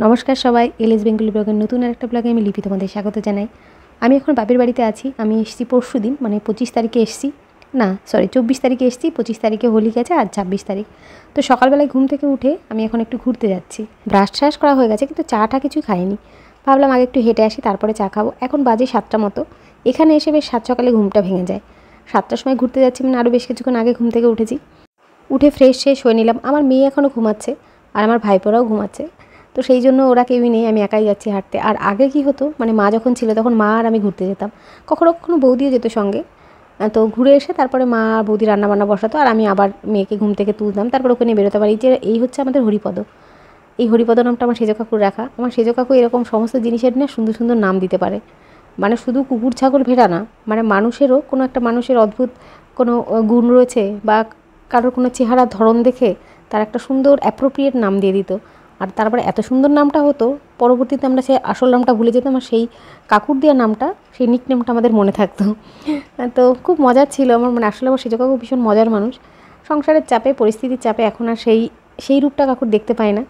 নমস্কার সবাই, LS Bengali ব্লগের নতুন আরেকটা ব্লগে আমি লিপি তোমাদের স্বাগত জানাই। আমি এখন বাপের বাড়িতে আছি। আমি এসেছি পরশুদিন, মানে 25 তারিখে এসেছি, না সরি 24 তারিখে এসেছি। 25 তারিখে হোলি গেছে আর 26 তারিখ। তো সকালবেলায় ঘুম থেকে উঠে আমি এখন একটু ঘুরতে যাচ্ছি। ব্রাশ ট্রাশ করা হয়ে গেছে, কিন্তু চাটা কিছুই খাইনি। ভাবলাম আগে একটু হেঁটে আসি, তারপরে চা খাবো। এখন বাজে 7টা মতো। এখানে এসে বেশ সাত সকালে ঘুমটা ভেঙে যায়। 7টার সময় ঘুরতে যাচ্ছি, মানে আরও বেশ কিছুক্ষণ আগে ঘুম থেকে উঠেছি। উঠে ফ্রেশ শেষ হয়ে নিলাম। আমার মেয়ে এখনও ঘুমাচ্ছে আর আমার ভাইপোরাও ঘুমাচ্ছে। তো সেই জন্য ওরা কেউই নেই, আমি একাই যাচ্ছি হাঁটতে। আর আগে কি হতো, মানে মা যখন ছিল তখন মা আর আমি ঘুরতে যেতাম, কখনো কখনো বৌদিও যেত সঙ্গে। তো ঘুরে এসে তারপরে মা আর বৌদি রান্নাবান্না বসাতো আর আমি আবার মেয়েকে ঘুম থেকে তুলতাম, তারপর ওকে নিয়ে বেরোতে পারি। যে এই হচ্ছে আমাদের হরিপদ। এই হরিপদ নামটা আমার সেজো কাকুর রাখা। আমার সেজো কাকু এরকম সমস্ত জিনিসের না সুন্দর সুন্দর নাম দিতে পারে। মানে শুধু কুকুর ছাগল ভেড়া না, মানে মানুষেরও কোনো একটা মানুষের অদ্ভুত কোনো গুণ রয়েছে বা কারোর কোনো চেহারা ধরন দেখে তার একটা সুন্দর অ্যাপ্রোপ্রিয়েট নাম দিয়ে দিত। আর তারপরে এত সুন্দর নামটা হতো, পরবর্তীতে আমরা সেই আসল নামটা ভুলে যেতাম আর সেই কাকুর দেওয়া নামটা, সেই নিকনেমটা আমাদের মনে থাকতো। তো খুব মজার ছিল আমার, মানে আসলে আমার সেজো কাকু ভীষণ মজার মানুষ। সংসারের চাপে, পরিস্থিতির চাপে এখন আর সেই রূপটা কাকুর দেখতে পায় না।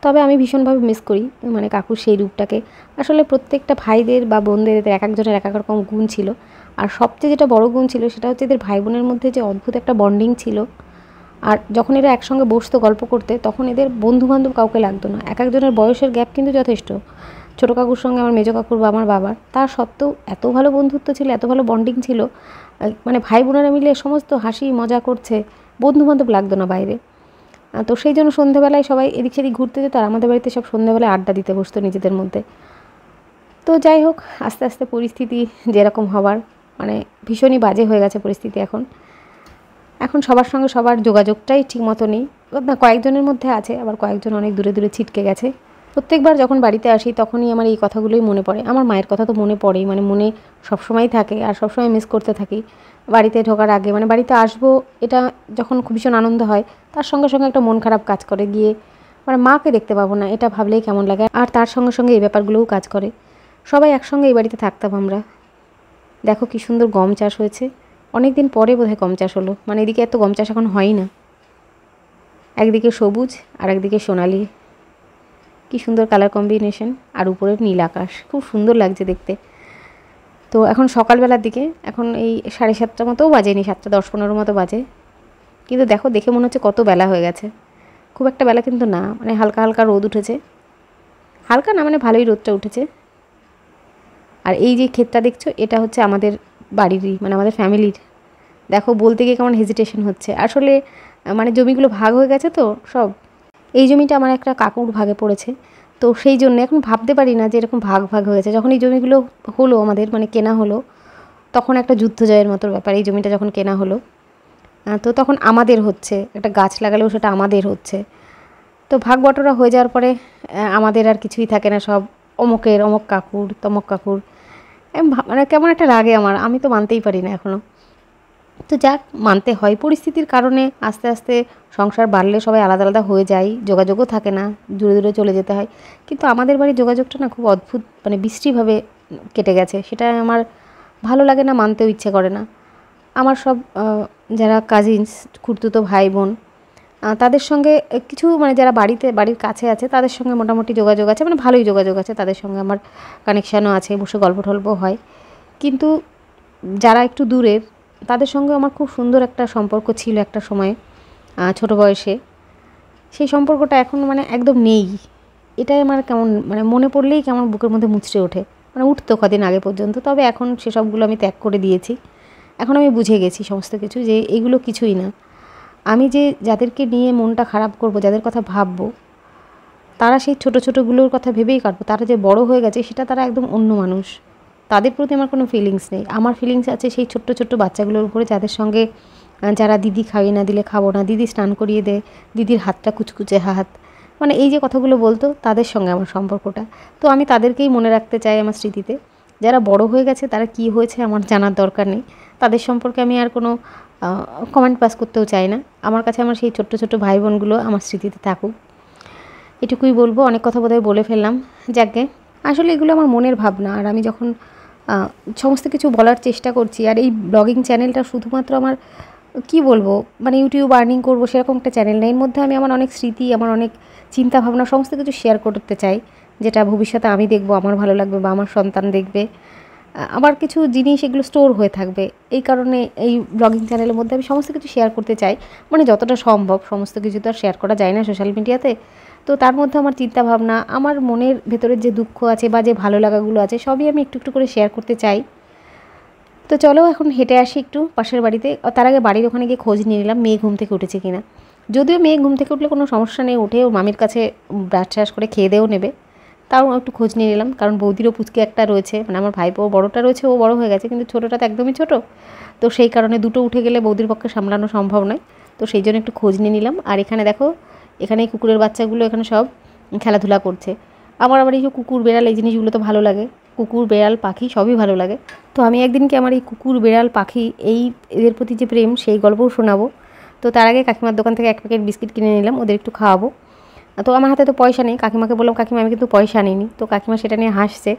তবে আমি ভীষণভাবে মিস করি মানে কাকুর সেই রূপটাকে। আসলে প্রত্যেকটা ভাইদের বা বোনদের এদের এক একজনের এক এক রকম গুণ ছিল। আর সবচেয়ে যেটা বড় গুণ ছিল সেটা হচ্ছে এদের ভাই বোনের মধ্যে যে অদ্ভুত একটা বন্ডিং ছিল। আর যখন এরা একসঙ্গে বসতো গল্প করতে, তখন এদের বন্ধুবান্ধব কাউকে লাগতো না। এক একজনের বয়সের গ্যাপ কিন্তু যথেষ্ট। ছোটো কাকুর সঙ্গে আমার মেজো কাকুর বা আমার বাবার, তার সত্ত্বেও এত ভালো বন্ধুত্ব ছিল, এত ভালো বন্ডিং ছিল। মানে ভাই বোনেরা মিলে সমস্ত হাসি মজা করছে, বন্ধুবান্ধব লাগতো না বাইরে। তো সেই জন্য সন্ধ্যেবেলায় সবাই এদিক সেদিক ঘুরতে যেত আর আমাদের বাড়িতে সব সন্ধ্যেবেলায় আড্ডা দিতে বসতো নিজেদের মধ্যে। তো যাই হোক, আস্তে আস্তে পরিস্থিতি যেরকম হবার, মানে ভীষণই বাজে হয়ে গেছে পরিস্থিতি। এখন সবার সঙ্গে সবার যোগাযোগটাই ঠিক মতো নেই। না, কয়েকজনের মধ্যে আছে, আবার কয়েকজন অনেক দূরে দূরে ছিটকে গেছে। প্রত্যেকবার যখন বাড়িতে আসি তখনই আমার এই কথাগুলোই মনে পড়ে। আমার মায়ের কথা তো মনে পড়েই, মানে মনে সবসময়ই থাকে আর সবসময় মিস করতে থাকি। বাড়িতে ঢোকার আগে, মানে বাড়িতে আসবো এটা যখন খুব ভীষণ আনন্দ হয়, তার সঙ্গে সঙ্গে একটা মন খারাপ কাজ করে গিয়ে, মানে মাকে দেখতে পাবো না এটা ভাবলেই কেমন লাগে। আর তার সঙ্গে সঙ্গে এই ব্যাপারগুলোও কাজ করে। সবাই একসঙ্গে এই বাড়িতে থাকতাম আমরা। দেখো কী সুন্দর গম চাষ হয়েছে। অনেক দিন পরে বোধহয় গম চাষ হলো, মানে এদিকে এত গম চাষ এখন হয়ই না। একদিকে সবুজ আর একদিকে সোনালি, কি সুন্দর কালার কম্বিনেশন। আর উপরের নীল আকাশ, খুব সুন্দর লাগছে দেখতে। তো এখন সকালবেলার দিকে, এখন এই 7:30 মতোও বাজেনি, 7:10-15 মতো বাজে। কিন্তু দেখো, দেখে মনে হচ্ছে কত বেলা হয়ে গেছে। খুব একটা বেলা কিন্তু না, মানে হালকা হালকা রোদ উঠেছে। হালকা না, মানে ভালোই রোদটা উঠেছে। আর এই যে ক্ষেতটা দেখছো, এটা হচ্ছে আমাদের বাড়িরই, মানে আমাদের ফ্যামিলির। দেখো বলতে গিয়ে কেমন হেজিটেশন হচ্ছে। আসলে মানে জমিগুলো ভাগ হয়ে গেছে তো সব। এই জমিটা আমার একটা কাকুর ভাগে পড়েছে। তো সেই জন্য এখন ভাবতে পারি না যে এরকম ভাগ ভাগ হয়েছে। যখন এই জমিগুলো হলো আমাদের, মানে কেনা হলো, তখন একটা যুদ্ধ জয়ের মতো ব্যাপার। এই জমিটা যখন কেনা হলো, তো তখন আমাদের হচ্ছে, একটা গাছ লাগালেও সেটা আমাদের হচ্ছে। তো ভাগ বটরা হয়ে যাওয়ার পরে আমাদের আর কিছুই থাকে না, সব অমুকের, অমুক কাকুর, তমুক কাকুর। মানে কেমন একটা লাগে আমার, আমি তো মানতেই পারি না এখনও। তো যাক, মানতে হয় পরিস্থিতির কারণে। আস্তে আস্তে সংসার বাড়লে সবাই আলাদা আলাদা হয়ে যায়, যোগাযোগও থাকে না, দূরে দূরে চলে যেতে হয়। কিন্তু আমাদের বাড়ির যোগাযোগটা না খুব অদ্ভুত, মানে বিশ্রীভাবে কেটে গেছে। সেটা আমার ভালো লাগে না, মানতেও ইচ্ছে করে না। আমার সব যারা কাজিনস, খুড়তুতো ভাই বোন, তাদের সঙ্গে কিছু, মানে যারা বাড়ির কাছে আছে তাদের সঙ্গে মোটামুটি যোগাযোগ আছে, মানে ভালোই যোগাযোগ আছে। তাদের সঙ্গে আমার কানেকশানও আছে, বসে গল্প টল্প হয়। কিন্তু যারা একটু দূরের, তাদের সঙ্গে আমার খুব সুন্দর একটা সম্পর্ক ছিল একটা সময়ে, ছোটো বয়সে। সেই সম্পর্কটা এখন মানে একদম নেই। এটাই আমার কেমন, মানে মনে পড়লেই কেমন বুকের মধ্যে মুচড়ে ওঠে। মানে উঠতো কদিন আগে পর্যন্ত, তবে এখন সেসবগুলো আমি ত্যাগ করে দিয়েছি। এখন আমি বুঝে গেছি সমস্ত কিছু, যে এগুলো কিছুই না। আমি যে যাদেরকে নিয়ে মনটা খারাপ করব, যাদের কথা ভাববো, তারা সেই ছোটো ছোটোগুলোর কথা ভেবেই কাটবো। তারা যে বড় হয়ে গেছে সেটা তারা একদম অন্য মানুষ। তাদের প্রতি আমার কোনো ফিলিংস নেই। আমার ফিলিংস আছে সেই ছোট্ট ছোট্ট বাচ্চাগুলোর উপরে, যাদের সঙ্গে যারা দিদি খাইয়ে না দিলে খাবো না, দিদি স্নান করিয়ে দেয়, দিদির হাতটা কুচকুচে হাত, মানে এই যে কথাগুলো বলতো, তাদের সঙ্গে আমার সম্পর্কটা। তো আমি তাদেরকেই মনে রাখতে চাই আমার স্মৃতিতে। যারা বড় হয়ে গেছে, তারা কী হয়েছে আমার জানার দরকার নেই। তাদের সম্পর্কে আমি আর কোনো কমেন্ট পাস করতেও চাই না। আমার কাছে আমার সেই ছোট্ট ছোট্ট ভাই বোনগুলো আমার স্মৃতিতে থাকুক, এটুকুই বলবো। অনেক কথা বোধহয় বলে ফেললাম। যাকে আসলে এগুলো আমার মনের ভাবনা। আর আমি যখন সমস্ত কিছু বলার চেষ্টা করছি, আর এই ব্লগিং চ্যানেলটা শুধুমাত্র আমার কি বলবো, মানে ইউটিউব আর্নিং করবো সেরকম একটা চ্যানেল নেই। এর মধ্যে আমি আমার অনেক স্মৃতি, আমার অনেক চিন্তা ভাবনা সমস্ত কিছু শেয়ার করতে চাই, যেটা ভবিষ্যতে আমি দেখবো, আমার ভালো লাগবে বা আমার সন্তান দেখবে। আমার কিছু জিনিস এগুলো স্টোর হয়ে থাকবে, এই কারণে এই ব্লগিং চ্যানেলের মধ্যে আমি সমস্ত কিছু শেয়ার করতে চাই। মানে যতটা সম্ভব, সমস্ত কিছু তো আর শেয়ার করা যায় না সোশ্যাল মিডিয়াতে। তো তার মধ্যে আমার চিন্তা ভাবনা, আমার মনের ভেতরের যে দুঃখ আছে বা যে ভালো লাগাগুলো আছে, সবই আমি একটু একটু করে শেয়ার করতে চাই। তো চলো এখন হেঁটে আসি একটু পাশের বাড়িতে। তার আগে বাড়ির ওখানে গিয়ে খোঁজ নিয়ে নিলাম মেয়ে ঘুম থেকে উঠেছে কিনা। যদিও মেয়ে ঘুম থেকে উঠলে কোনো সমস্যা নেই, উঠে ও মামির কাছে ব্রাশ ট্রাশ করে খেয়ে দেও নেবে, তাও একটু খোঁজ নিয়ে নিলাম। কারণ বৌদিরও পুচকে একটা রয়েছে, মানে আমার ভাইপো বড়টা রয়েছে, ও বড় হয়ে গেছে, কিন্তু ছোটোটা তো একদমই ছোটো। তো সেই কারণে দুটো উঠে গেলে বৌদির পক্ষে সামলানো সম্ভব নয়। তো সেই জন্য একটু খোঁজ নিয়ে নিলাম। আর এখানে দেখো, এখানে এই কুকুরের বাচ্চাগুলো এখানে সব খেলাধুলা করছে। আমার আবার এই যে কুকুর বেড়াল এই জিনিসগুলো তো ভালো লাগে, কুকুর বেড়াল পাখি সবই ভালো লাগে। তো আমি একদিনকে আমার এই কুকুর বেড়াল পাখি এদের প্রতি যে প্রেম সেই গল্পও শোনাবো। তো তার আগে কাকিমার দোকান থেকে 1 প্যাকেট বিস্কিট কিনে নিলাম, ওদের একটু খাওয়াবো। তো আমার হাতে তো পয়সা নেই, কাকিমাকে বললাম কাকিমা আমি কিন্তু পয়সা নিইনি। তো কাকিমা সেটা নিয়ে হাসছে,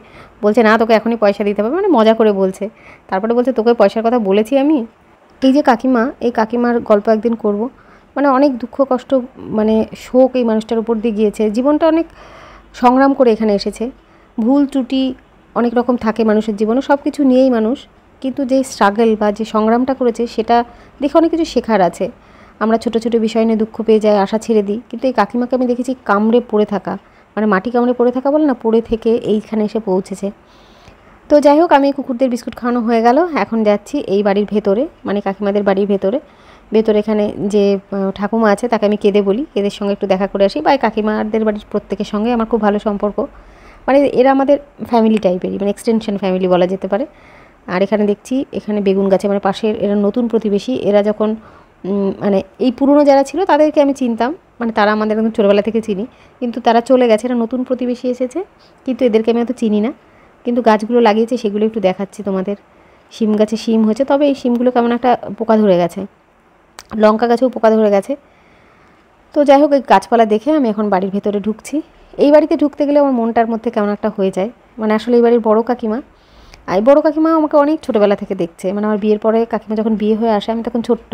বলছে না তোকে এখনই পয়সা দিতে হবে, মানে মজা করে বলছে। তারপরে বলছে তোকে পয়সার কথা বলেছি আমি। এই যে কাকিমা, এই কাকিমার গল্প একদিন করব। মানে অনেক দুঃখ কষ্ট, মানে শোক এই মানুষটার উপর দিয়ে গিয়েছে, জীবনটা অনেক সংগ্রাম করে এখানে এসেছে। ভুল ত্রুটি অনেক রকম থাকে মানুষের জীবনে, সব কিছু নিয়েই মানুষ, কিন্তু যে স্ট্রাগল বা যে সংগ্রামটা করেছে সেটা দেখে অনেক কিছু শেখার আছে। আমরা ছোটো ছোটো বিষয় নিয়ে দুঃখ পেয়ে যাই, আশা ছেড়ে দিই, কিন্তু এই কাকিমাকে আমি দেখেছি কামড়ে পড়ে থাকা, মানে মাটি কামড়ে পড়ে থাকা বলে না, পড়ে থেকে এইখানে এসে পৌঁছেছে। তো যাই হোক, আমি কুকুরদের বিস্কুট খাওয়ানো হয়ে গেল, এখন যাচ্ছি এই বাড়ির ভেতরে, মানে কাকিমাদের বাড়ির ভেতরে। এখানে যে ঠাকুমা আছে তাকে আমি কেঁদে বলি, এদের সঙ্গে একটু দেখা করে আসি। বা কাকিমাদের বাড়ির প্রত্যেকের সঙ্গে আমার খুব ভালো সম্পর্ক, মানে এরা আমাদের ফ্যামিলি টাইপেরই, মানে এক্সটেনশন ফ্যামিলি বলা যেতে পারে। আর এখানে দেখছি এখানে বেগুন গাছে, মানে পাশের এরা নতুন প্রতিবেশী। এরা যখন মানে এই পুরনো যারা ছিল তাদেরকে আমি চিনতাম, মানে তারা আমাদের একদম ছোটোবেলা থেকে চিনি, কিন্তু তারা চলে গেছে, এরা নতুন প্রতিবেশী এসেছে, কিন্তু এদেরকে আমি অত চিনি না। কিন্তু গাছগুলো লাগিয়েছে সেগুলো একটু দেখাচ্ছি তোমাদের। শিম গাছে শিম হয়েছে, তবে এই শিমগুলো কেমন একটা পোকা ধরে গেছে, লঙ্কা গাছেও পোকা ধরে গেছে। তো যাই হোক, এই গাছপালা দেখে আমি এখন বাড়ির ভেতরে ঢুকছি। এই বাড়িতে ঢুকতে গেলে আমার মনটার মধ্যে কেমন একটা হয়ে যায়, মানে আসলে এই বাড়ির বড়ো কাকিমা, আর বড়ো কাকিমা আমাকে অনেক ছোটোবেলা থেকে দেখছে, মানে আমার বিয়ের পরে কাকিমা যখন বিয়ে হয়ে আসে আমি তখন ছোট্ট।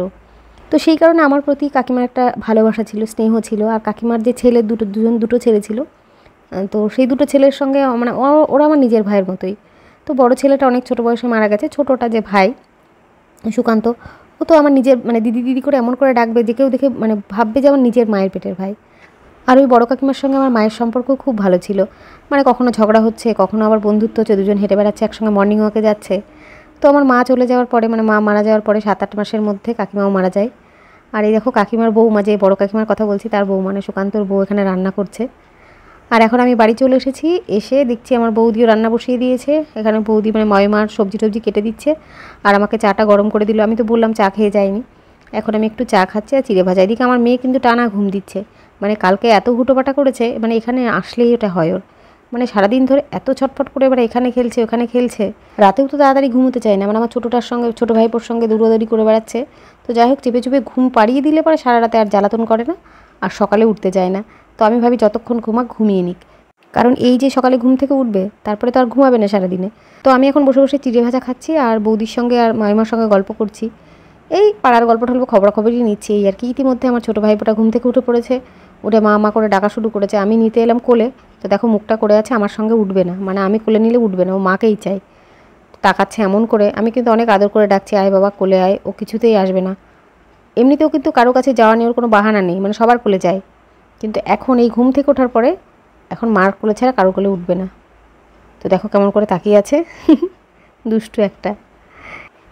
তো সেই কারণে আমার প্রতি কাকিমার একটা ভালোবাসা ছিল, স্নেহ ছিল। আর কাকিমার যে ছেলে দুটো ছেলে ছিল, তো সেই দুটো ছেলের সঙ্গে মানে ওরা আমার নিজের ভাইয়ের মতোই। তো বড় ছেলেটা অনেক ছোটো বয়সে মারা গেছে, ছোটোটা যে ভাই সুকান্ত, ও তো আমার নিজের, মানে দিদি দিদি করে এমন করে ডাকবে যে কেউ দেখে মানে ভাববে যে আমার নিজের মায়ের পেটের ভাই। আর ওই বড় কাকিমার সঙ্গে আমার মায়ের সম্পর্ক খুব ভালো ছিল, মানে কখনো ঝগড়া হচ্ছে, কখনো আবার বন্ধুত্ব হচ্ছে, দুজন হেঁটে বেড়াচ্ছে একসঙ্গে, মর্নিং ওয়াকে যাচ্ছে। তো আমার মা চলে যাওয়ার পরে, মানে মা মারা যাওয়ার পরে 7-8 মাসের মধ্যে কাকিমাও মারা যায়। আর এই দেখো কাকিমার বৌমা, যে বড় কাকিমার কথা বলছি তার বউ, মানে সুকান্তর বউ এখানে রান্না করছে। আর এখন আমি বাড়ি চলে এসেছি, এসে দেখছি আমার বৌদিও রান্না বসিয়ে দিয়েছে। এখানে বৌদি মানে ময়মার সবজি টবজি কেটে দিচ্ছে, আর আমাকে চাটা গরম করে দিল। আমি তো বললাম চা খেয়ে যাইনি, এখন আমি একটু চা খাচ্ছি আর চিড়ে ভাজা। এদিকে আমার মেয়ে কিন্তু টানা ঘুম দিচ্ছে, মানে কালকে এত হুটোপাটা করেছে, মানে এখানে আসলেই ওটা হয় ওর, মানে সারাদিন ধরে এত ছটফট করে এবার এখানে খেলছে ওখানে খেলছে, রাতেও তো তাড়াতাড়ি ঘুমোতে চায় না, মানে আমার ছোটোটার সঙ্গে ছোটো ভাইপোর সঙ্গে দৌড়াদৌড়ি করে বেড়াচ্ছে। তো যাই হোক, চেপে চুপে ঘুম পাড়িয়ে দিলে পরে সারা রাতে আর জ্বালাতন করে না, আর সকালে উঠতে যায় না। তো আমি ভাবি যতক্ষণ ঘুমিয়ে নিক, কারণ এই যে সকালে ঘুম থেকে উঠবে তারপরে তো আর ঘুমাবে না সারাদিনে। তো আমি এখন বসে বসে চিড়ে ভাজা খাচ্ছি আর বৌদির সঙ্গে আর মাইমার সঙ্গে গল্প করছি, এই পাড়ার গল্প টল্প খবরাখবরই নিচ্ছি এই আর কি। ইতিমধ্যে আমার ছোটো ভাইপোটা ঘুম থেকে উঠে পড়েছে, উঠে মা মা করে ডাকা শুরু করেছে। আমি নিতে এলাম কোলে, তো দেখো মুখটা করে আছে, আমার সঙ্গে উঠবে না, মানে আমি কোলে নিলে উঠবে না, ও মাকেই চাই। তাকাচ্ছে এমন করে, আমি কিন্তু অনেক আদর করে ডাকছি আয় বাবা কোলে আয়, ও কিছুতেই আসবে না। এমনিতেও কিন্তু কারো কাছে যাওয়া নিয়ে ওর কোনো বাহানা নেই, মানে সবার কোলে যায়, কিন্তু এখন এই ঘুম থেকে ওঠার পরে এখন মার কোলে ছাড়া কারো কোলে উঠবে না। তো দেখো কেমন করে তাকিয়ে আছে দুষ্টু একটা।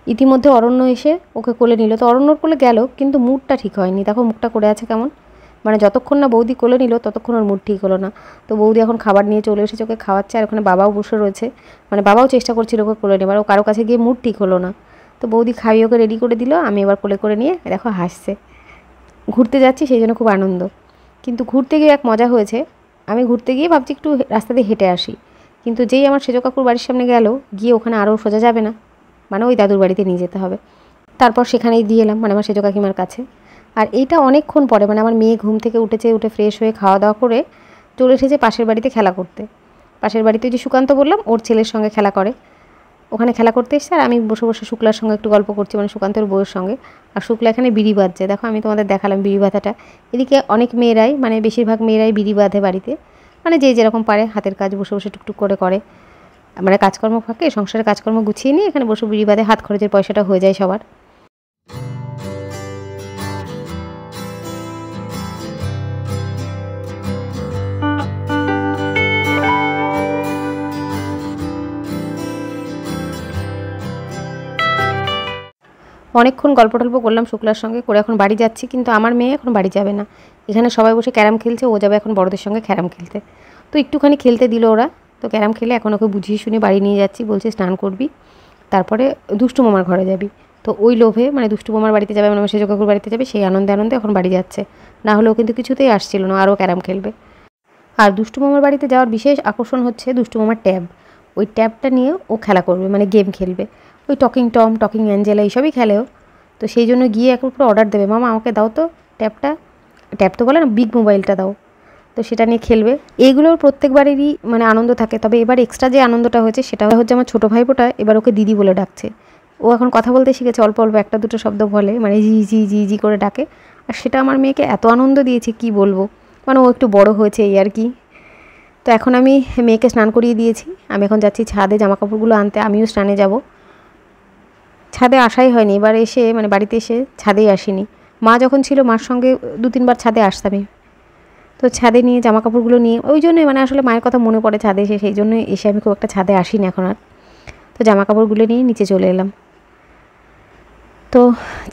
ইতিমধ্যে অরণ্য এসে ওকে কোলে নিল, তো অরণ্যর কোলে গেল, কিন্তু মুডটা ঠিক হয়নি, দেখো মুখটা করে আছে কেমন, মানে যতক্ষণ না বৌদি কোলে নিল ততক্ষণ ওর মুড ঠিক হলো না। তো বৌদি এখন খাবার নিয়ে চলে এসেছে, ওকে খাওয়াচ্ছে, আর ওখানে বাবাও বসে রয়েছে, মানে বাবাও চেষ্টা করছিল ওকে কোলে নেবার, ও কারো কাছে গিয়ে মুড ঠিক হলো না। তো বৌদি খাইয়ে ওকে রেডি করে দিল, আমি এবার কোলে করে নিয়ে দেখো হাসছে। ঘুরতে যাচ্ছি সেই জন্য খুব আনন্দ, কিন্তু ঘুরতে গিয়ে এক মজা হয়েছে। আমি ঘুরতে গিয়ে ভাবছি একটু রাস্তা দিয়ে হেঁটে আসি, কিন্তু যেই আমার সেজো কাকুর বাড়ির সামনে গেল, গিয়ে ওখানে আরও সোজা যাবে না, মানে ওই দাদুর বাড়িতে নিয়ে যেতে হবে। তারপর সেখানেই দিয়ে এলাম, মানে আমার সেজো কাকিমার কাছে। আর এইটা অনেকক্ষণ পরে, মানে আমার মেয়ে ঘুম থেকে উঠেছে, উঠে ফ্রেশ হয়ে খাওয়া দাওয়া করে চলে এসেছে পাশের বাড়িতে খেলা করতে। পাশের বাড়িতে যে সুকান্ত বললাম ওর ছেলের সঙ্গে খেলা করে। ওখানে খেলা করতে এসছে, আর আমি বসে বসে শুক্লার সঙ্গে একটু গল্প করছি, মানে সুকান্তর বউয়ের সঙ্গে। আর শুক্লা এখানে বিড়ি বাঁধছে, দেখো আমি তোমাদের দেখালাম বিড়ি বাঁধাটা। এদিকে অনেক মেয়েরাই, মানে বেশিরভাগ মেয়েরাই বিড়ি বাঁধে বাড়িতে, মানে যে যেরকম পারে হাতের কাজ বসে বসে টুকটুক করে করে, মানে কাজকর্ম ফাঁকে সংসারের কাজকর্ম গুছিয়ে নিয়ে এখানে বসে বিড়ি বাঁধে, হাত খরচের পয়সাটা হয়ে যায় সবার। অনেকক্ষণ গল্প টল্প করলাম শুক্লার সঙ্গে করে, এখন বাড়ি যাচ্ছি। কিন্তু আমার মেয়ে এখন বাড়ি যাবে না, এখানে সবাই বসে ক্যারাম খেলছে, ও যাবে এখন বড়দের সঙ্গে ক্যারাম খেলতে। তো একটুখানি খেলতে দিল ওরা, তো ক্যারাম খেলে এখন ওকে বুঝিয়ে শুনে বাড়ি নিয়ে যাচ্ছি। বলছে স্নান করবি, তারপরে দুষ্টু মামার ঘরে যাবি। তো ওই লোভে, মানে দুষ্টু মামার বাড়িতে যাবে, মানে সেজ কাকুর বাড়িতে যাবে, সেই আনন্দে আনন্দে এখন বাড়ি যাচ্ছে। না হলেও কিন্তু কিছুতেই আসছিল না, আরও ক্যারাম খেলবে। আর দুষ্টু মামার বাড়িতে যাওয়ার বিশেষ আকর্ষণ হচ্ছে দুষ্টু মামার ট্যাব। ওই ট্যাবটা নিয়ে ও খেলা করবে, মানে গেম খেলবে। ওই টকিং টম, টকিং অ্যাঞ্জেলা এইসবই খেলেও। তো সেই জন্য গিয়ে একবার পুরো অর্ডার দেবে, মামা আমাকে দাও তো ট্যাবটা, ট্যাব তো বলে না, বিগ মোবাইলটা দাও। তো সেটা নিয়ে খেলবে। এইগুলোর প্রত্যেকবারেরই মানে আনন্দ থাকে, তবে এবার এক্সট্রা যে আনন্দটা হয়েছে সেটা হচ্ছে আমার ছোটো ভাইপোটা এবার ওকে দিদি বলে ডাকছে। ও এখন কথা বলতে শিখেছে, অল্প অল্প একটা দুটো শব্দ বলে, মানে জি জি জি জি করে ডাকে। আর সেটা আমার মেয়েকে এত আনন্দ দিয়েছে কি বলবো, মানে ও একটু বড় হয়েছে এই আর কি। তো এখন আমি মেয়েকে স্নান করিয়ে দিয়েছি, আমি এখন যাচ্ছি ছাদে জামাকাপড়গুলো আনতে, আমিও স্নানে যাব। ছাদে আসাই হয়নি এবার, এসে মানে বাড়িতে এসে ছাদেই আসিনি। মা যখন ছিল মার সঙ্গে 2-3 বার ছাদে আসতামই। তো ছাদে নিয়ে জামাকাপড়গুলো নিয়ে, ওই জন্যই মানে আসলে মায়ের কথা মনে পড়ে ছাদে এসে, সেই জন্য এসে আমি খুব একটা ছাদে আসি না এখন আর। তো জামাকাপড়গুলো নিয়ে নিচে চলে এলাম। তো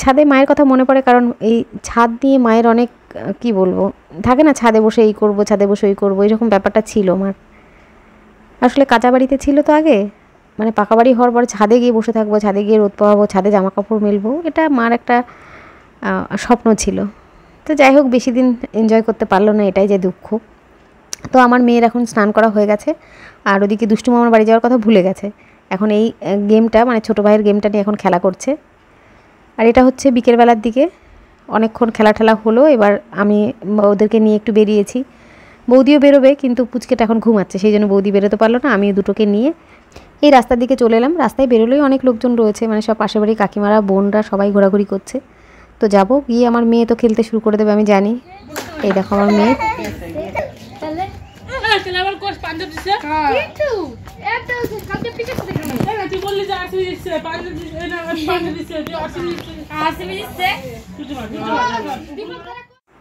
ছাদে মায়ের কথা মনে পড়ে, কারণ এই ছাদ নিয়ে মায়ের অনেক কি বলবো থাকে না, ছাদে বসে এই করবো, ছাদে বসে ওই করবো, এরকম ব্যাপারটা ছিল আমার। আসলে কাঁচা বাড়িতে ছিল তো আগে, মানে পাকা বাড়ি হওয়ার পর ছাদে গিয়ে বসে থাকবো, ছাদে গিয়ে রোদ পাওয়াবো, ছাদে জামা কাপড় মেলবো, এটা মার একটা স্বপ্ন ছিল। তো যাই হোক বেশি দিন এনজয় করতে পারলো না, এটাই যে দুঃখ। তো আমার মেয়ের এখন স্নান করা হয়ে গেছে, আর ওদিকে দুষ্টু মামার বাড়ি যাওয়ার কথা ভুলে গেছে। এখন এই গেমটা, মানে ছোটো ভাইয়ের গেমটা নিয়ে এখন খেলা করছে। আর এটা হচ্ছে বিকেলবেলার দিকে, অনেকক্ষণ খেলা ঠেলা হলো। এবার আমি ওদেরকে নিয়ে একটু বেরিয়েছি, বৌদিও বেরোবে, কিন্তু পুচকেটা এখন ঘুমাচ্ছে, সেই জন্য বৌদি বেরোতে পারলো না, আমি দুটোকে নিয়ে এই রাস্তার দিকে চলে এলাম। রাস্তায় বেরোলেই অনেক লোকজন রয়েছে, মানে সব পাশের বাড়ির কাকিমারা বোনরা সবাই ঘোরাঘুরি করছে। তো যাব গিয়ে, আমার মেয়ে তো খেলতে শুরু করে দেবে আমি জানি। এই দেখো আমার মেয়ে,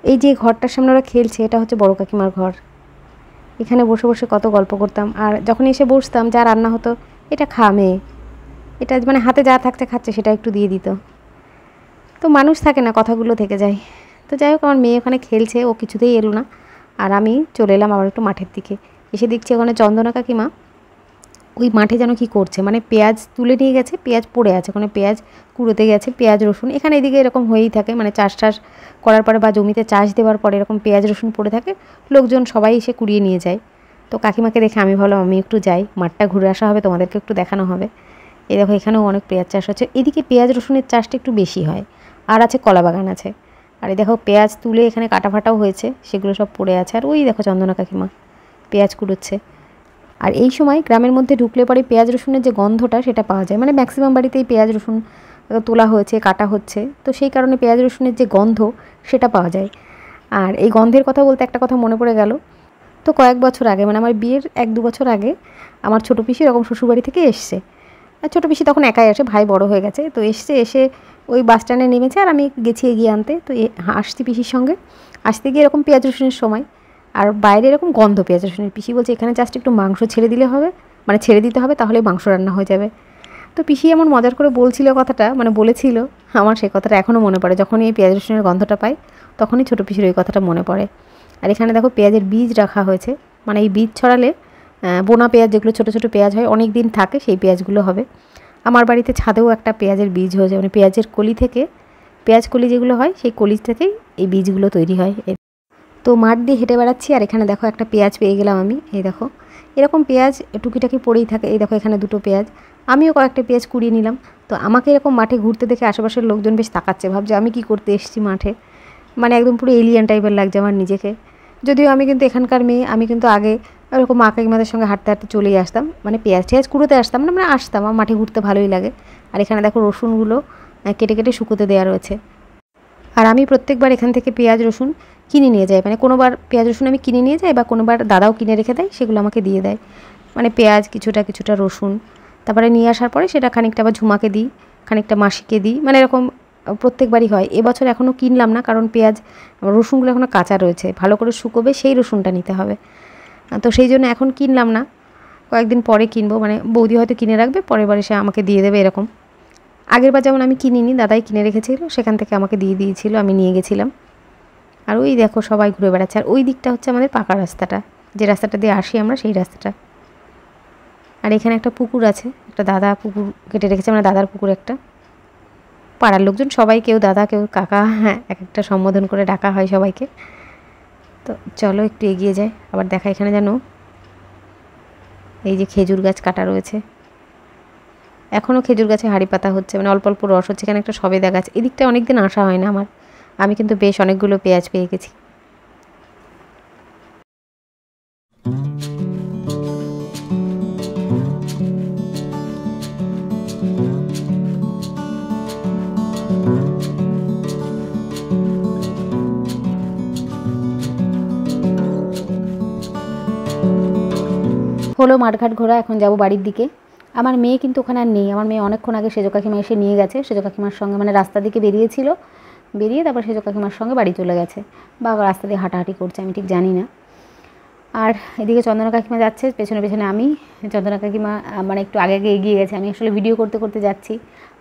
এই যে ঘরটার সামনে ওরা খেলছে, এটা হচ্ছে বড় কাকিমার ঘর। এখানে বসে বসে কত গল্প করতাম, আর যখন এসে বসতাম যা রান্না হতো, এটা খা মেয়ে, এটা মানে হাতে যা থাকছে খাচ্ছে সেটা একটু দিয়ে দিত। তো মানুষ থাকে না, কথাগুলো থেকে যায়। তো যাই হোক আমার মেয়ে ওখানে খেলছে, ও কিছুতেই এলো না। আর আমি চলে এলাম আবার একটু মাঠের দিকে। এসে দেখছি ওখানে চন্দনা কাকিমা ওই মাঠে যেন কি করছে, মানে পেঁয়াজ তুলে নিয়ে গেছে, পেঁয়াজ পড়ে আছে, ওখানে পেঁয়াজ কুড়োতে গেছে, পেঁয়াজ রসুন এখানে এদিকে এরকম হয়েই থাকে, মানে চাষ টাস করার পরে বা জমিতে চাষ দেওয়ার পরে এরকম পেঁয়াজ রসুন পড়ে থাকে, লোকজন সবাই এসে কুড়িয়ে নিয়ে যায়। তো কাকিমাকে দেখে আমি ভাবলাম আমি একটু যাই, মাঠটা ঘুরে আসা হবে, তোমাদেরকে একটু দেখানো হবে। এই দেখো এখানেও অনেক পেঁয়াজ চাষ হচ্ছে, এদিকে পেঁয়াজ রসুনের চাষটা একটু বেশি হয়। আর আছে কলা বাগান আছে। আর এই দেখো পেঁয়াজ তুলে এখানে কাটা ফাটাও হয়েছে, সেগুলো সব পড়ে আছে। আর ওই দেখো চন্দনা কাকিমা পেঁয়াজ কুড়োচ্ছে। আর এই সময় গ্রামের মধ্যে ঢুকলে পরে পেঁয়াজ রসুনের যে গন্ধটা সেটা পাওয়া যায়, মানে ম্যাক্সিমাম বাড়িতেই পেঁয়াজ রসুন তোলা হয়েছে, কাটা হচ্ছে, তো সেই কারণে পেঁয়াজ রসুনের যে গন্ধ সেটা পাওয়া যায়। আর এই গন্ধের কথা বলতে একটা কথা মনে পড়ে গেল। তো কয়েক বছর আগে, মানে আমার বিয়ের 1-2 বছর আগে, আমার ছোটো পিসি এরকম শ্বশুরবাড়ি থেকে এসছে। আর ছোটো পিসি তখন একাই আসে, ভাই বড় হয়ে গেছে। তো এসে ওই বাস স্ট্যান্ডে নেমেছে, আর আমি গেছি এগিয়ে আনতে। তো আসছি পিসির সঙ্গে, আসতে গিয়ে এরকম পেঁয়াজ রসুনের সময়, আর বাইরে এরকম গন্ধ পেঁয়াজ রসুনের। পিসি বলছে এখানে জাস্ট একটু মাংস ছেড়ে দিলে হবে, মানে ছেড়ে দিতে হবে, তাহলে মাংস রান্না হয়ে যাবে। তো পিসি এমন মজার করে বলছিল কথাটা, মানে বলেছিল, আমার সেই কথাটা এখনও মনে পড়ে। যখনই এই পেঁয়াজ রসুনের গন্ধটা পাই তখনই ছোটো পিসির ওই কথাটা মনে পড়ে। আর এখানে দেখো পেঁয়াজের বীজ রাখা হয়েছে, মানে এই বীজ ছড়ালে বোনা পেঁয়াজ, যেগুলো ছোটো ছোটো পেঁয়াজ হয় অনেক দিন থাকে, সেই পেঁয়াজগুলো হবে। আমার বাড়িতে ছাদেও একটা পেঁয়াজের বীজ হয়েছে, মানে পেঁয়াজের কলি থেকে, পেঁয়াজ কলি যেগুলো হয় সেই কলি থেকেই এই বীজগুলো তৈরি হয়। তো মাঠ দিয়ে হেঁটে বেড়াচ্ছি, আর এখানে দেখো একটা পেঁয়াজ পেয়ে গেলাম আমি। এই দেখো এরকম পেঁয়াজ টুকিটাকি পড়েই থাকে। এই দেখো এখানে 2টো পেঁয়াজ, আমিও কয়েকটা পেঁয়াজ কুড়িয়ে নিলাম। তো আমাকে এরকম মাঠে ঘুরতে দেখে আশেপাশের লোকজন বেশ তাকাচ্ছে, ভাবছে আমি কি করতে এসেছি মাঠে, মানে একদম পুরো এলিয়ান টাইপের লাগছে আমার নিজেকে। যদিও আমি কিন্তু এখানকার মেয়ে, আমি কিন্তু আগে ওরকম মা কাকিমাদের সঙ্গে হাঁটতে হাঁটতে চলেই আসতাম, মানে পেঁয়াজ টেয়াজ কুড়োতে আসতাম না, মানে আসতাম, আমার মাঠে ঘুরতে ভালোই লাগে। আর এখানে দেখো রসুনগুলো কেটে কেটে শুকোতে দেওয়া রয়েছে। আর আমি প্রত্যেকবার এখান থেকে পেঁয়াজ রসুন কিনে নিয়ে যাই, মানে কোনোবার পেঁয়াজ রসুন আমি কিনে নিয়ে যাই বা কোনোবার দাদাও কিনে রেখে দেয়, সেগুলো আমাকে দিয়ে দেয়। মানে পেঁয়াজ কিছুটা কিছুটা রসুন, তারপরে নিয়ে আসার পরে সেটা খানিকটা আবার ঝুমাকে দিই, খানিকটা মাসিকে দিই, মানে এরকম প্রত্যেকবারই হয়। এবছর এখনও কিনলাম না, কারণ পেঁয়াজ রসুনগুলো এখনও কাঁচা রয়েছে, ভালো করে শুকোবে সেই রসুনটা নিতে হবে। তো সেই জন্য এখন কিনলাম না, কয়েকদিন পরে কিনবো, মানে বৌদি হয়তো কিনে রাখবে, পরের বার এসে আমাকে দিয়ে দেবে এরকম। আগেরবার যেমন আমি কিনিনি, দাদাই কিনে রেখেছিল, সেখান থেকে আমাকে দিয়ে দিয়েছিল, আমি নিয়ে গেছিলাম। আর ওই দেখো সবাই ঘুরে বেড়াচ্ছে, আর ওই দিকটা হচ্ছে আমাদের পাকা রাস্তাটা, যে রাস্তাটা দিয়ে আসি আমরা, সেই রাস্তাটা। আর এখানে একটা পুকুর আছে, একটা দাদা পুকুর কেটে রেখেছে, মানে দাদার পুকুর একটা। পাড়ার লোকজন সবাই, কেউ দাদা কেউ কাকা, হ্যাঁ এক একটা সম্বোধন করে ডাকা হয় সবাইকে। তো চলো একটু এগিয়ে যাই, আবার দেখা এখানে যেন এই যে খেজুর গাছ কাটা রয়েছে, এখনও খেজুর গাছে হাঁড়ি পাতা হচ্ছে, মানে অল্প অল্প রস হচ্ছে। এখানে একটা সবেদা গাছ, এদিকটা অনেক দিন আসা হয় না আমার, আমি কিন্তু বেশ অনেকগুলো পেঁয়াজ পেয়ে গেছি। হলো মাঠঘাট ঘোরা, এখন যাব বাড়ির দিকে। আমার মেয়ে কিন্তু ওখানে আর নেই, আমার মেয়ে অনেকক্ষণ আগে সেজো কাকিমা এসে নিয়ে গেছে। সেজো কাকিমার সঙ্গে মানে রাস্তা দিকে বেরিয়েছিল, বেরিয়ে তারপর সেজো কাকিমার সঙ্গে বাড়ি চলে গেছে, বা রাস্তা দিয়ে হাঁটাহাঁটি করছে, আমি ঠিক জানি না। আর এদিকে চন্দনা কাকিমা যাচ্ছে পেছনে পেছনে, আমি চন্দনা কাকিমা মানে একটু আগে আগে এগিয়ে গেছে, আমি আসলে ভিডিও করতে করতে যাচ্ছি,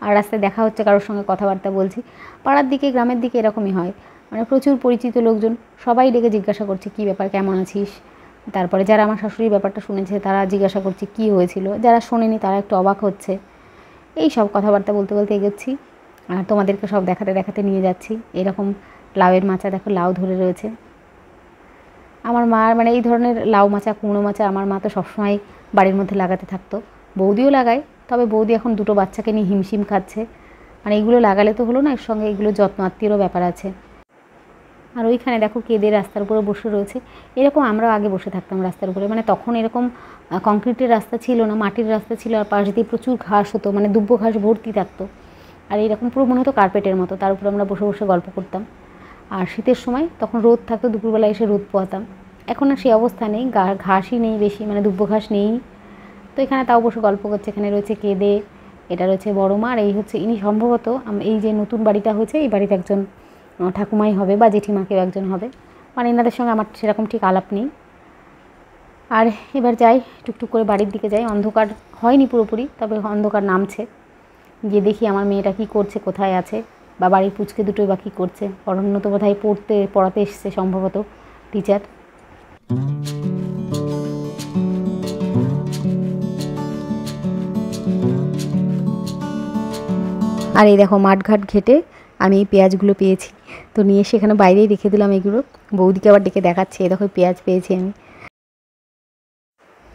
আর রাস্তায় দেখা হচ্ছে, কারোর সঙ্গে কথাবার্তা বলছি। পাড়ার দিকে গ্রামের দিকে এরকমই হয়, মানে প্রচুর পরিচিত লোকজন, সবাই ডেকে জিজ্ঞাসা করছে কী ব্যাপার, কেমন আছিস। তারপরে যারা আমার শাশুড়ির ব্যাপারটা শুনেছে তারা জিজ্ঞাসা করছে কী হয়েছিল, যারা শোনেনি তারা একটু অবাক হচ্ছে। এই সব কথাবার্তা বলতে বলতে এগোচ্ছি, আর তোমাদেরকে সব দেখাতে দেখাতে নিয়ে যাচ্ছি। এরকম লাউয়ের মাচা, দেখো লাউ ধরে রয়েছে। আমার মা মানে এই ধরনের লাউ মাচা, কুমড়ো মাচা আমার মা তো সবসময় বাড়ির মধ্যে লাগাতে থাকতো, বৌদিও লাগায়, তবে বৌদি এখন দুটো বাচ্চাকে নিয়ে হিমশিম খাচ্ছে। আর এইগুলো লাগালে তো হলো না, এর সঙ্গে এগুলো যত্ন আত্মীয়রও ব্যাপার আছে। আর ওইখানে দেখো কেঁদে রাস্তার উপরে বসে রয়েছে, এরকম আমরাও আগে বসে থাকতাম রাস্তার উপরে, মানে তখন এরকম কংক্রিটের রাস্তা ছিল না, মাটির রাস্তা ছিল, আর পাশ দিয়ে প্রচুর ঘাস হতো, মানে দুব্বো ঘাস ভর্তি থাকতো, আর এইরকম পুরো মনে হতো কার্পেটের মতো, তার উপরে আমরা বসে বসে গল্প করতাম। আর শীতের সময় তখন রোদ থাকতো, দুপুরবেলা এসে রোদ পোয়াতাম। এখন আর সেই অবস্থা নেই, ঘাসই নেই বেশি, মানে দুব্বো ঘাস নেই। তো এখানে তাও বসে গল্প করছে, এখানে রয়েছে কেঁদে, এটা রয়েছে বড় মা, আর এই হচ্ছে ইনি সম্ভবত এই যে নতুন বাড়িটা হয়েছে এই বাড়িতে একজন ঠাকুমাই হবে, বা জেঠিমাকেও একজন হবে, মানে এনাদের সঙ্গে আমার সেরকম ঠিক আলাপ নেই। আর এবার যাই টুকটুক করে বাড়ির দিকে যাই, অন্ধকার হয়নি পুরোপুরি, তবে অন্ধকার নামছে। গিয়ে দেখি আমার মেয়েটা কী করছে, কোথায় আছে, বা বাড়ির পুচকে দুটোই বা কী করছে। অরণ্য তো বোধহয় পড়াতে এসছে সম্ভবত, টিচার। আর এই দেখো মাঠঘাট ঘেটে আমি এই পেঁয়াজগুলো পেয়েছি, তো নিয়ে সেখানে বাইরেই রেখে দিলাম এগুলো, বৌদিকে আবার ডেকে দেখাচ্ছে এই দেখো পেঁয়াজ পেয়েছি আমি।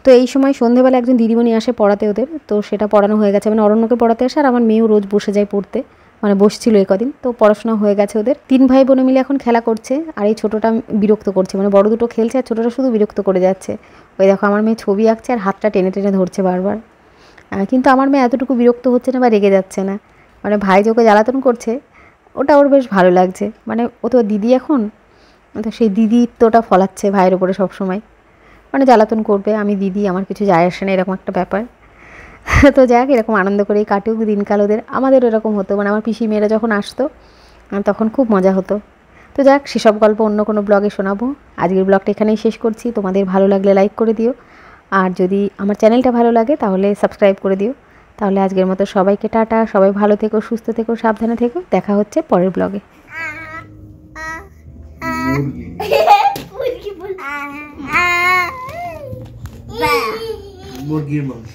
তো এই সময় সন্ধ্যেবেলা একজন দিদিমণি আসে পড়াতে ওদের, তো সেটা পড়ানো হয়ে গেছে, মানে অরণ্যকে পড়াতে আসে, আর আমার মেয়েও রোজ বসে যায় পড়তে, মানে বসছিল এই কদিন, তো পড়াশোনা হয়ে গেছে ওদের। 3 ভাই বোনে মিলে এখন খেলা করছে, আর এই ছোটোটা বিরক্ত করছে, মানে বড় দুটো খেলছে আর ছোটোটা শুধু বিরক্ত করে যাচ্ছে। ওই দেখো আমার মেয়ে ছবি আঁকছে আর হাতটা টেনে টেনে ধরছে বারবার, কিন্তু আমার মেয়ে এতটুকু বিরক্ত হচ্ছে না বা রেগে যাচ্ছে না, মানে ভাই যে ওকে জ্বালাতন করছে ওটা ওর বেশ ভালো লাগছে, মানে ও তো দিদি এখন, তো সেই দিদিত্বটা ফলাচ্ছে ভাইয়ের উপরে সবসময়, মানে জ্বালাতন করবে, আমি দিদি, আমার কিছু যায় আসে না, এরকম একটা ব্যাপার। তো যাক এরকম আনন্দ করেই কাটুক দিনকাল ওদের, আমাদেরও এরকম হতো, মানে আমার পিসি মেয়েরা যখন আসতো তখন খুব মজা হতো। তো যাক সেসব গল্প অন্য কোনো ব্লগে শোনাবো, আজকের ব্লগটা এখানেই শেষ করছি। তোমাদের ভালো লাগলে লাইক করে দিও, আর যদি আমার চ্যানেলটা ভালো লাগে তাহলে সাবস্ক্রাইব করে দিও। তাহলে আজকের মতো সবাইকে টাটা, সবাই ভালো থেকো, সুস্থ থেকো, সাবধানে থেকো, দেখা হচ্ছে পরের ব্লগে। মুরগির মাংস।